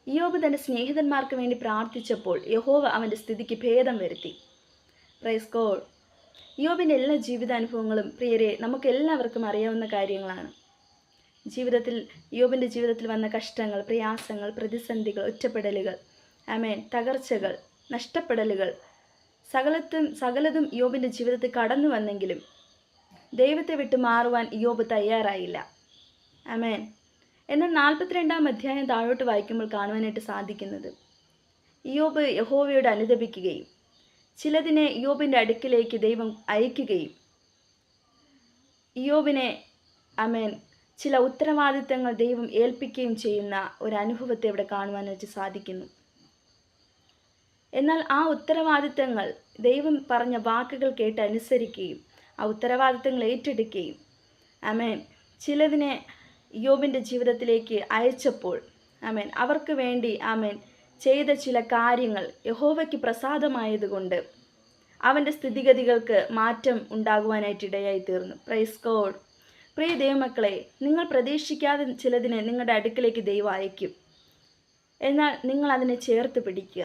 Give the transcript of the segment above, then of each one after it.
ഇയ്യോബ് തൻ്റെ സ്നേഹിതന്മാർക്ക് വേണ്ടി പ്രാർത്ഥിച്ചപ്പോൾ യഹോവ അവൻ്റെ സ്ഥിതിക്ക് ഭേദം വരുത്തി. Praise God. ഇയ്യോബിൻ്റെ എല്ലാ ജീവിതാനുഭവങ്ങളും പ്രിയരെ നമുക്കെല്ലാവർക്കും അറിയാവുന്ന കാര്യങ്ങളാണ്. ഇയ്യോബിൻ്റെ ജീവിതത്തിൽ വന്ന കഷ്ടങ്ങൾ, പ്രയാസങ്ങൾ, പ്രതിസന്ധികൾ, ഒറ്റപ്പെടലുകൾ, ആമേൻ, തകർച്ചകൾ, നഷ്ടപ്പെടലുകൾ, സകലതും ഇയ്യോബിൻ്റെ ജീവിതത്തിൽ കടന്നു വന്നെങ്കിലും ദൈവത്തെ വിട്ട് മാറുവാൻ ഇയ്യോബ് തയ്യാറായില്ല. ആമേൻ. എന്നാൽ 42-ാം അധ്യായം താഴോട്ട് വായിക്കുമ്പോൾ കാണുവാനായിട്ട് സാധിക്കുന്നത്, ഇയ്യോബ് യഹോവയോട് അനുതപിക്കുകയും ചിലതിനെ ഇയ്യോബിൻ്റെ അടുക്കിലേക്ക് ദൈവം അയക്കുകയും ഇയ്യോബിനെ ആമേൻ ചില ഉത്തരവാദിത്തങ്ങൾ ദൈവം ഏൽപ്പിക്കുകയും ചെയ്യുന്ന ഒരു അനുഭവത്തെ ഇവിടെ കാണുവാനായിട്ട് സാധിക്കുന്നു. എന്നാൽ ആ ഉത്തരവാദിത്തങ്ങൾ ദൈവം പറഞ്ഞ വാക്കുകൾ കേട്ട് അനുസരിക്കുകയും ആ ഉത്തരവാദിത്തങ്ങൾ ഏറ്റെടുക്കുകയും ആമേൻ ചിലതിനെ ഇയ്യോബിൻ്റെ ജീവിതത്തിലേക്ക് അയച്ചപ്പോൾ ആമേൻ അവർക്ക് വേണ്ടി ആമേൻ ചെയ്ത ചില കാര്യങ്ങൾ യഹോവയ്ക്ക് പ്രസാദമായതുകൊണ്ട് അവൻ്റെ സ്ഥിതിഗതികൾക്ക് മാറ്റം ഉണ്ടാകുവാനായിട്ടിടയായി തീർന്നു. Praise God. പ്രിയ ദൈവമക്കളെ, നിങ്ങൾ പ്രതീക്ഷിക്കാതെ ചിലതിനെ നിങ്ങളുടെ അടുക്കിലേക്ക് ദൈവം അയക്കും. എന്നാൽ നിങ്ങൾ അതിനെ ചേർത്ത് പിടിക്കുക.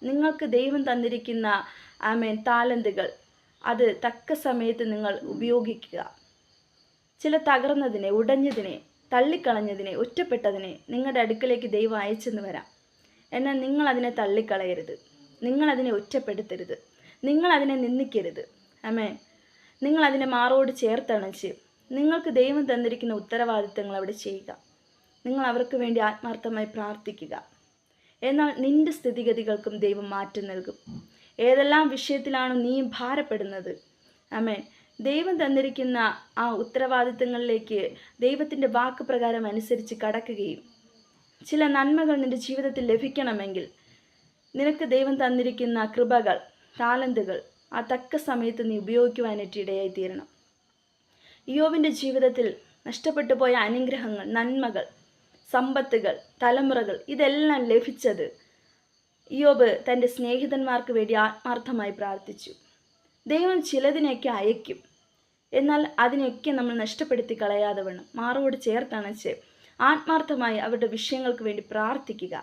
നിങ്ങൾക്ക് ദൈവം തന്നിരിക്കുന്ന ആമേൻ താലന്തുകൾ അത് തക്ക സമയത്ത് നിങ്ങൾ ഉപയോഗിക്കുക. ചില തകർന്നതിനെ, ഉടഞ്ഞതിനെ, തള്ളിക്കളഞ്ഞതിനെ, ഒറ്റപ്പെട്ടതിനെ നിങ്ങളുടെ അടുക്കിലേക്ക് ദൈവം അയച്ചെന്ന് വരാം. എന്നാൽ നിങ്ങൾ അതിനെ തള്ളിക്കളയരുത്, നിങ്ങളതിനെ ഒറ്റപ്പെടുത്തരുത്, നിങ്ങളതിനെ നിന്ദിക്കരുത്. ആമേൻ. നിങ്ങളതിനെ മാറോട് ചേർത്തണച്ച് നിങ്ങൾക്ക് ദൈവം തന്നിരിക്കുന്ന ഉത്തരവാദിത്തങ്ങൾ അവിടെ ചെയ്യുക. നിങ്ങൾ അവർക്ക് വേണ്ടി ആത്മാർത്ഥമായി പ്രാർത്ഥിക്കുക. എന്നാൽ നിന്റെ സ്ഥിതിഗതികൾക്കും ദൈവം മാറ്റം നൽകും. ഏതെല്ലാം വിഷയത്തിലാണോ നീ ഭാരപ്പെടുന്നത്, ആമേൻ, ദൈവം തന്നിരിക്കുന്ന ആ ഉത്തരവാദിത്തങ്ങളിലേക്ക് ദൈവത്തിൻ്റെ വാക്ക് പ്രകാരം അനുസരിച്ച് കടക്കുകയും ചില നന്മകൾ നിൻ്റെ ജീവിതത്തിൽ ലഭിക്കണമെങ്കിൽ നിനക്ക് ദൈവം തന്നിരിക്കുന്ന കൃപകൾ, താലന്തുകൾ ആ തക്ക സമയത്ത് നീ ഉപയോഗിക്കുവാനായിട്ട് ഇടയായി തീരണം. ഇയ്യോബിൻ്റെ ജീവിതത്തിൽ നഷ്ടപ്പെട്ടു പോയ അനുഗ്രഹങ്ങൾ, നന്മകൾ, സമ്പത്തുകൾ, തലമുറകൾ ഇതെല്ലാം ലഭിച്ചത് ഇയ്യോബ് തൻ്റെ സ്നേഹിതന്മാർക്ക് വേണ്ടി ആത്മാർത്ഥമായി പ്രാർത്ഥിച്ചു. ദൈവം ചിലതിനെയൊക്കെ അയക്കും. എന്നാൽ അതിനെയൊക്കെ നമ്മൾ നഷ്ടപ്പെടുത്തി കളയാതെ വേണം മാറോട് ചേർത്തണച്ച് ആത്മാർത്ഥമായി അവരുടെ വിഷയങ്ങൾക്ക് വേണ്ടി പ്രാർത്ഥിക്കുക.